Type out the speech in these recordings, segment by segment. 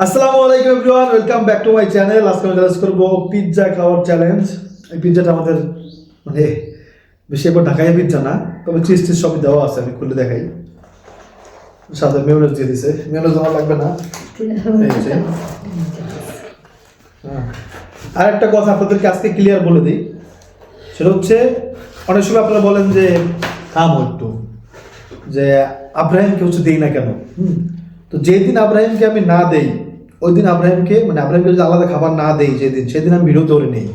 আসসালামু আলাইকুম everyone, welcome back to my channel. আজকে আমি চ্যালেঞ্জ করবো পিৎজা খাওয়ার চ্যালেঞ্জ। এই পিৎজাটা আমাদের মানে বেশি একবার ঢাকায় পিৎজা না, তবে চিজ টিজ সবই দেওয়া আছে। আমি খুলে দেখাই। সাথে মেয়োনেজ দিয়ে দিছে। মেয়োনেজ আমার লাগবে না। এই যে। আর একটা কথা আপনাদেরকে আজকে ক্লিয়ার বলে দিই, সেটা হচ্ছে অনেক সময় আপনারা বলেন যে থামো একটু, যে আব্রাহিমকে হচ্ছে দেই না কেন। তো যেদিন আব্রাহিমকে আমি না দেই, ওই দিন আব্রাহিমকে যদি আলাদা খাবার না দেই, সেদিন আমি ভিডিওতে ওরে নেই।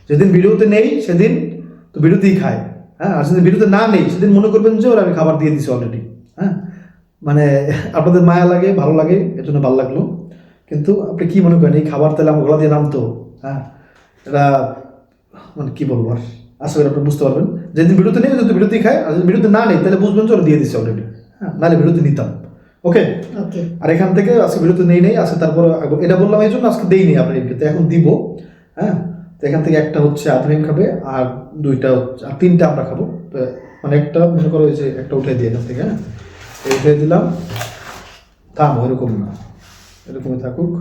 যেদিন ভিডিওতে নেই সেদিন তো ভিডিওতেই খায়। হ্যাঁ, আর সেদিন ভিডিওতে না নেই সেদিন মনে করবেন যে ওরা আমি খাবার দিয়ে দিছি অলরেডি। হ্যাঁ, মানে আপনাদের মায়া লাগে, ভালো লাগে, এর জন্য ভালো লাগলো। কিন্তু আপনি কি মনে করেন এই খাবার তাহলে আমার গলা দিয়ে নামতো? হ্যাঁ, এটা মানে কি বলবো, আর আশা করি আপনি বুঝতে পারবেন। যেদিন ভিডিওতে নেই যদি ভিডিওতেই খায়, আর যদি ভিডিওতে না নেই তাহলে বুঝবেন যে ওরা দিয়ে দিচ্ছে অলরেডি। হ্যাঁ, নাহলে ভিডিওতে নিতাম। ওকে, আর এখান থেকে আজকে ভিডিওতে নেই আজকে, তারপরে এটা বললাম এই জন্য আজকে দেইনি আপনাদেরকে, তো এখন দিব। হ্যাঁ, তো এখান থেকে একটা হচ্ছে আব্রাহিম খাবে, আর দুইটা হচ্ছে, আর তিনটা আমরা খাবো। তো মানে একটা মনে করো যে একটা উঠে দিয়ে এখান থেকে। হ্যাঁ, উঠে দিলাম। থাম, ওইরকম না, এরকমই থাকুক।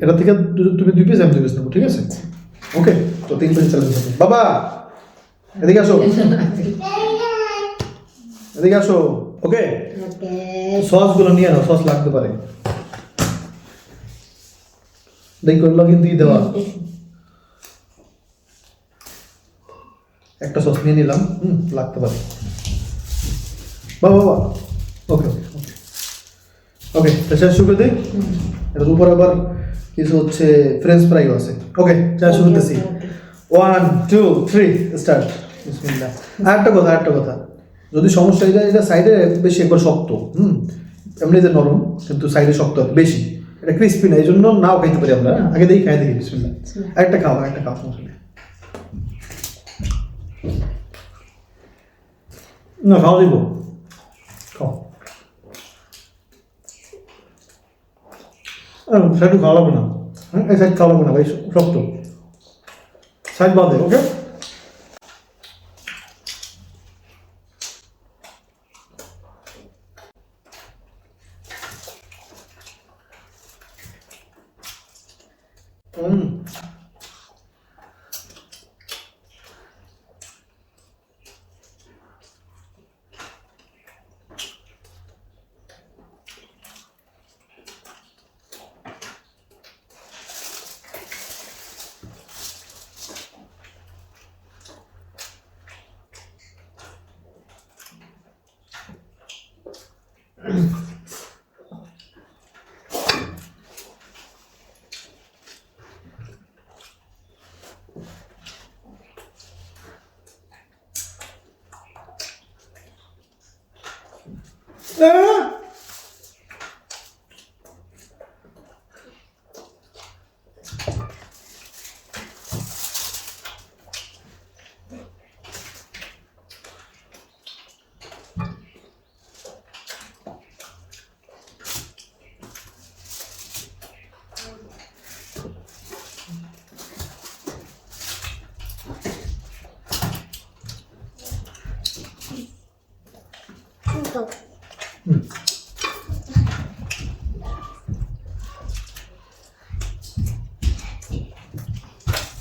এটা থেকে তুমি 2 পিস, আমি 2 পিস নেবো, ঠিক আছে? ওকে, তো 3 পিস চ্যালেঞ্জ হবে। বাবা এদিকে আসো, এদিকে আসো। ওকে, সসগুলো নিয়ে নাও, সস লাগতে পারে। দেখো লগইন দিয়ে দেওয়া। একটা সস নিয়ে নিলাম, লাগতে পারে। বাবা বাবা, ওকে ওকে ওকে ওকে, তো শেষ শুরু করে দিই। এটার উপর আবার কিছু হচ্ছে ফ্রেঞ্চ ফ্রাইও আছে। ওকে, চা শুরু করতেছি। 1 2 3 স্টার্ট। বিসমিল্লাহ। আর একটা কথা, যদি সমস্যা হয়ে যায়, এটা সাইডে বেশি একবার শক্ত, এমনিতে নরম, কিন্তু সাইডে শক্ত বেশি, এটা ক্রিস্পি না, এই জন্য নাও খাইতে পারি আমরা। আগে দেখি খাই দেখি। বিসমিল্লাহ। একটা খাও সমস্যা না, খাওয়া দিব, খাও। সাইড খাওয়া লাগবে না। হ্যাঁ, এই সাইড খাওয়া লাগবে না ভাই, শক্ত সাইড বাদে। ওকে,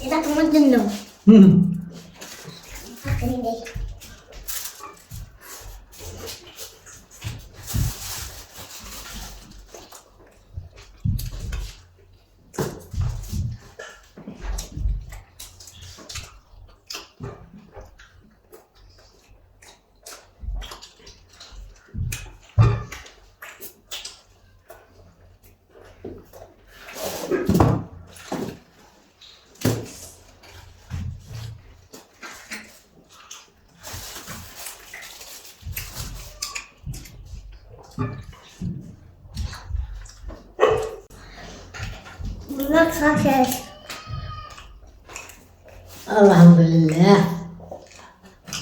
এটা তোমার জন্য। আলহামদুলিল্লাহ।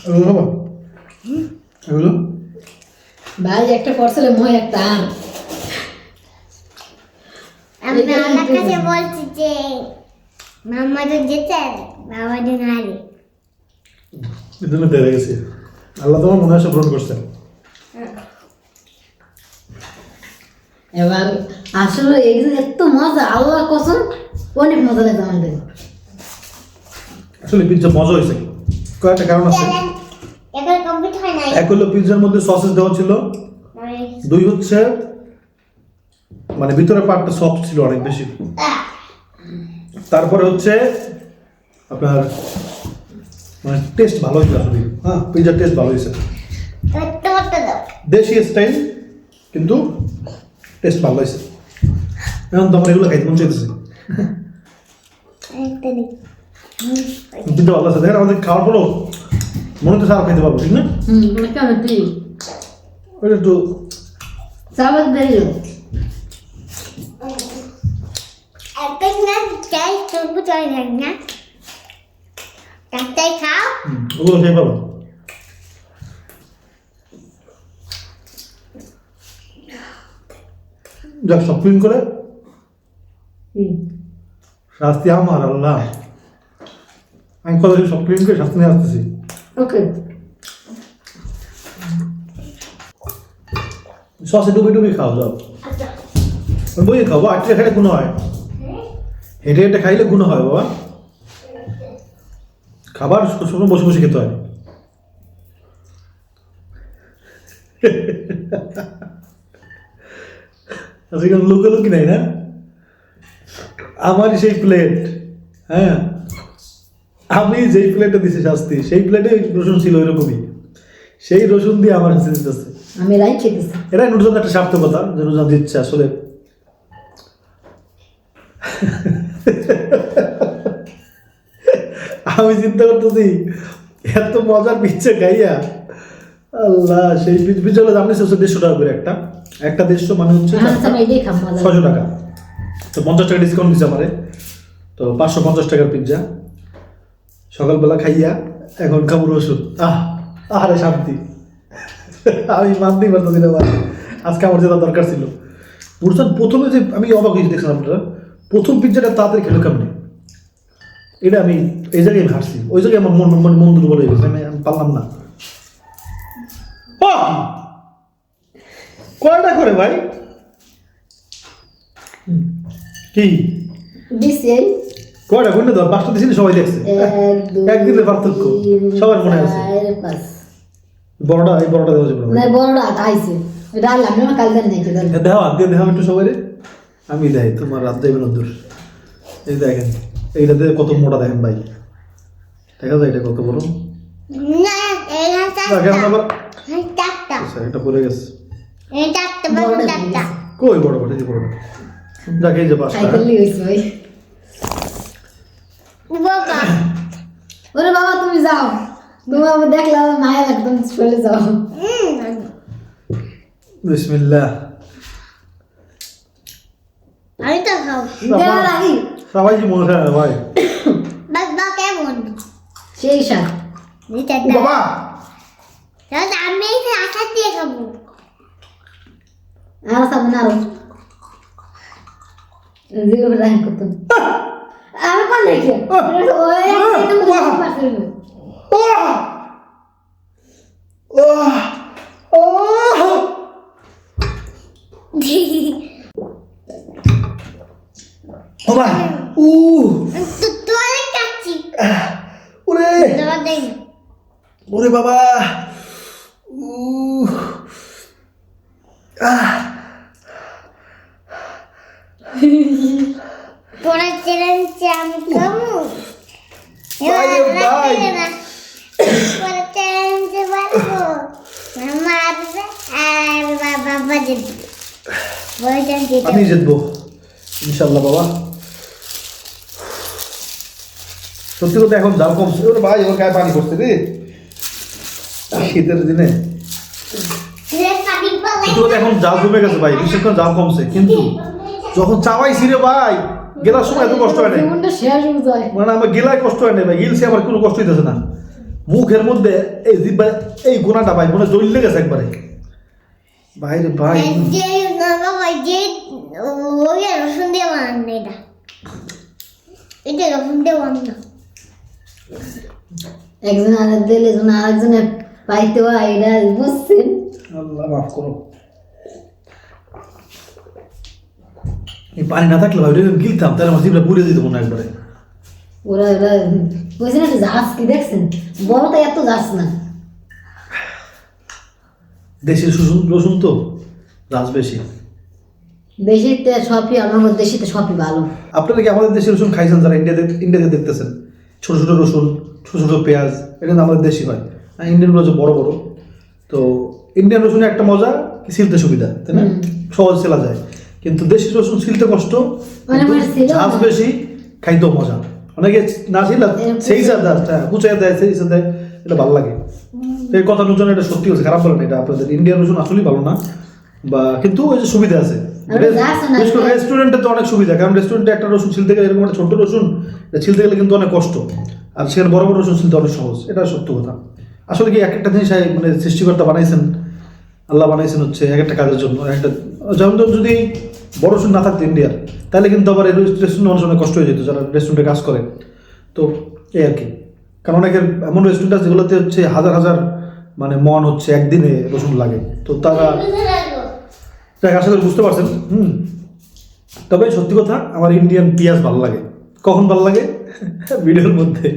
এগুলো খাবো, এগুলো ভাই একটা করছিলে মই একটা আম। আমি আমার কাছে বলছি যে মামা তো যেতে, বাবা তো নারে। এজন্য দেড়ে গেছে। আল্লাহ তোমার মনে আশা পূরণ করছেন। এবার আসলে এই যে এত মজা, আল্লাহ কসম অনেক মজা লাগে আমাদের। আসলে পিৎজা মজা হয়েছে, কয়েকটা কারণ আছে। এখন কমপ্লিট হয় নাই। এক হলো পিৎজার মধ্যে সসেস দেওয়া ছিল, দুই হচ্ছে মানে ভিতরে পার্টটা সফট ছিল অনেক বেশি, তারপরে হচ্ছে আপনার মানে টেস্ট ভালো হয়েছে আসলে। হ্যাঁ, পিৎজার টেস্ট ভালো হয়েছে, তোমারটা দাও। দেশি স্টাইল কিন্তু টেস্ট ভালো হয়েছে। এখন তো আমার এগুলো খাইতে মন চাইতেছে। একটা দিই। কিন্তু ভালো আছে, দেখেন আমাদের খাওয়ার পরও মনে হচ্ছে আর খাইতে পারবো, ঠিক না? কেমন তুই ওইটা একটু চাবল দেরি একটা না চাই তবু চাই না। একটাই খাও। ওগুলো খেয়ে পাবো। যাক, সব ক্লিন করে শাস্তি আমার আল্লাহ। আমি কথা সব ক্লিন করে শাস্তি নিয়ে আসতেছি। ওকে সসে ডুবে ডুবে খাও সব, বই খাবো। আটটা খাইলে গুণ হয়, হেঁটে হেঁটে খাইলে গুণ হয় বাবা। খাবার সবসময় বসে বসে খেতে হয়। আজকে লুকালুকি নাই না, আমার সেই প্লেট। হ্যাঁ, আমি যেই প্লেটে দিছি শাস্তি, সেই প্লেটে রসুন ছিল ওইরকমই, সেই রসুন দিয়ে আমার শাস্তি দিতেছে। আমি রাই খেতেছি। এটাই নুরজান একটা সার্থকতা যে নুরজান দিচ্ছে আসলে। আমি চিন্তা করতেছি এত মজার পিচ্ছে খাইয়া আল্লাহ, সেই পিজ্জা হলো দাম নিচ্ছে 150 টাকা করে একটা, একটা 150 মানে হচ্ছে আমি এটাই খাম মজা 600 টাকা। তো 50 টাকা ডিসকাউন্ট দিচ্ছে আমারে, তো 550 টাকার পিজ্জা সকালবেলা খাইয়া এখন খাবো রসুন। আরে শান্তি। আমি মানতেই পারতেছি না ভাই, আজকে আমার যেটা দরকার ছিল। বুঝছেন, প্রথমে যে আমি অবাক হয়েছি দেখছিলাম আপনারা, প্রথম পিজ্জাটা তাড়াতাড়ি খেলো কেমনি, এটা আমি এই জায়গায় আমি হারছি। ওই জায়গায় আমার মন দুর্বল হয়ে গেছে, আমি পারলাম না। কয়টা করে ভাই কি দিছে কয়টা গুণে ধর, 5টা দিয়েছি, সবাই দেখছে। একদিনের পার্থক্য সবার মনে আছে। বড়টা, এই বড়টা দেওয়া যাবে না, বড়টা খাইছে ডাল আমি না কাল দেন নাকি ডাল দেওয়া দিয়ে দেওয়া একটু সবাই। আমি দেয় তোমার রাত যাইবে না দূর। এই দেখেন এইটাতে কত মোটা, দেখেন ভাই, দেখা যায় এটা কত বড়। না, এটা দেখেন আবার চারটা। আচ্ছা, এটা পড়ে গেছে। এটা চারটা, বড় চারটা। কই বড় বড়, এই যে বড়টা, যাক এই যে 5টা। খাইতেলি হইছে ভাই। বাবা, ওরে বাবা তুমি যাও, তুমি আমি দেখলাম মায়া একদম চলে যাও। বিসমিল্লাহ। আমি তো খাও। দেওয়ার আগে সবাই কি মনে হয় ভাই? বাবা কেমন? সেই সাথ এটা বাবা তাহলে আমি এই আটা দিয়ে খাবো। আর সামনে আরো জিরো রাখ কত আর কোন দেখে ওই একটা মতো পারছে বাবা তোরে কাচ্ছি। ওরে দাও দেই। ওরে বাবা তোরা চ্যালেঞ্জ আমি খাবো। ভাই, ভাই। তোরা চ্যালেঞ্জ পারবো। মামা আসবে আর বাবা জিতবে। বলছেন আমি জিতবো ইনশাল্লাহ বাবা। সত্যি কথা এখন জাল কমছে। ওরে ভাই, ওর গায়ে পানি পড়ছে রে শীতের দিনে। সত্যি কথা এখন জাল কমে গেছে ভাই, বেশিক্ষণ জাল কমছে, কিন্তু যখন চাবাইছি রে ভাই, গেলার সময় এত কষ্ট হয় নাই। জীবনটা শেষ হয়ে যায়। মানে আমার গেলায় কষ্ট হয় নাই ভাই, গিলছে আমার কোনো কষ্ট হইতেছে না। মুখের মধ্যে এই জিব্বা, এই গোনাটা ভাই মনে জ্বললে গেছে একবারে ভাই রে ভাই। যে বাবা যে ওই রসুন দিয়ে বানানো এটা। এটা রসুন দিয়ে বানানো। একজন আরেক দিলে জন আরেকজনের পাইতে হয়, এটা বুঝছেন? আল্লাহ মাফ করো। এই পানি না থাকলে ভাই ওটা গিলতাম, তাহলে আমার জিভটা পুড়ে দিত মনে হয় একবারে। ওরা ওরা বলছে না একটু জাহাজ কি দেখছেন, বড় তো এত যাস না। দেশের রসুন তো রাজ বেশি। দেশিতে সবই আমার দেশিতে সবই ভালো। আপনারা কি আমাদের দেশের রসুন খাইছেন যারা ইন্ডিয়াতে দেখতেছেন? ছোট ছোট রসুন, ছোট ছোট পেঁয়াজ, এটা কিন্তু আমাদের দেশি হয়। আর ইন্ডিয়ানগুলো হচ্ছে বড় বড়। তো ইন্ডিয়ান রসুনের একটা মজা কি, ছিলতে সুবিধা, তাই না? সহজ ছেলা যায়। কিন্তু দেশি রসুন ছিলতে কষ্ট, ঝাঁজ বেশি, খাইতেও মজা। অনেকে না ছিল সেই সাথে কুচাই দেয়, সেই সাথে এটা ভালো লাগে। তো এই কথার জন্য এটা সত্যি হচ্ছে, খারাপ বলেন এটা। আপনাদের ইন্ডিয়ান রসুন আসলেই ভালো না, বা কিন্তু ওই যে সুবিধা আছে রেস্টুরেন্টে তো অনেক সুবিধা, কারণ রেস্টুরেন্টে একটা রসুন ছিলতে গেলে, এরকম একটা ছোট্ট রসুন এটা ছিলতে গেলে কিন্তু অনেক কষ্ট, আর সেখানে বড় বড় রসুন ছিলতে অনেক সহজ। এটা সত্য কথা। আসলে কি এক একটা জিনিস মানে সৃষ্টিকর্তা বানাইছেন, আল্লাহ বানাইছেন হচ্ছে এক একটা কাজের জন্য। একটা যেমন যদি বড় রসুন না থাকতো ইন্ডিয়ার, তাহলে কিন্তু আবার এই রেস্টুরেন্টে মানুষ অনেক কষ্ট হয়ে যেত যারা রেস্টুরেন্টে কাজ করে। তো এই আর কি, কারণ অনেকের এমন রেস্টুরেন্ট আছে যেগুলোতে হচ্ছে হাজার হাজার মানে মন হচ্ছে একদিনে রসুন লাগে। তো তারা যাক, আশা করি বুঝতে পারছেন। তবে সত্যি কথা, আমার ইন্ডিয়ান পেঁয়াজ ভালো লাগে। কখন ভালো লাগে? ভিডিওর মধ্যে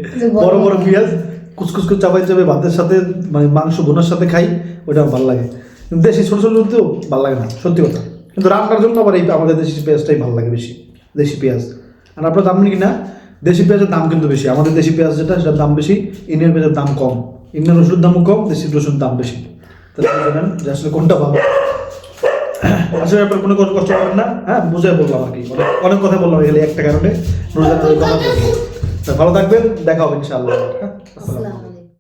বড় বড় পেঁয়াজ কুচকুচ করে চাপাই চাপাই ভাতের সাথে, মানে মাংস বোনার সাথে খাই, ওইটা আমার ভালো লাগে। কিন্তু দেশি ছোটো ছোটো তো ভালো লাগে না, সত্যি কথা। কিন্তু রান্নার জন্য আবার এই আমাদের দেশি পেঁয়াজটাই ভালো লাগে বেশি, দেশি পেঁয়াজ। আর আপনার দাম কি না, দেশি পেঁয়াজের দাম কিন্তু বেশি। আমাদের দেশি পেঁয়াজ যেটা, সেটার দাম বেশি, ইন্ডিয়ান পেঁয়াজের দাম কম। ইন্ডিয়ান রসুনের দামও কম, দেশি রসুনের দাম বেশি। তাহলে জানেন যে আসলে কোনটা ভালো। আসলে আপনার কোনো কষ্ট করেন না, হ্যাঁ, বুঝাই বললাম আর কি। অনেক কথা বললাম এখানে একটা কারণে। ভালো থাকবেন, দেখা হবে ইনশাআল্লাহ। হ্যাঁ, আসসালামু আলাইকুম।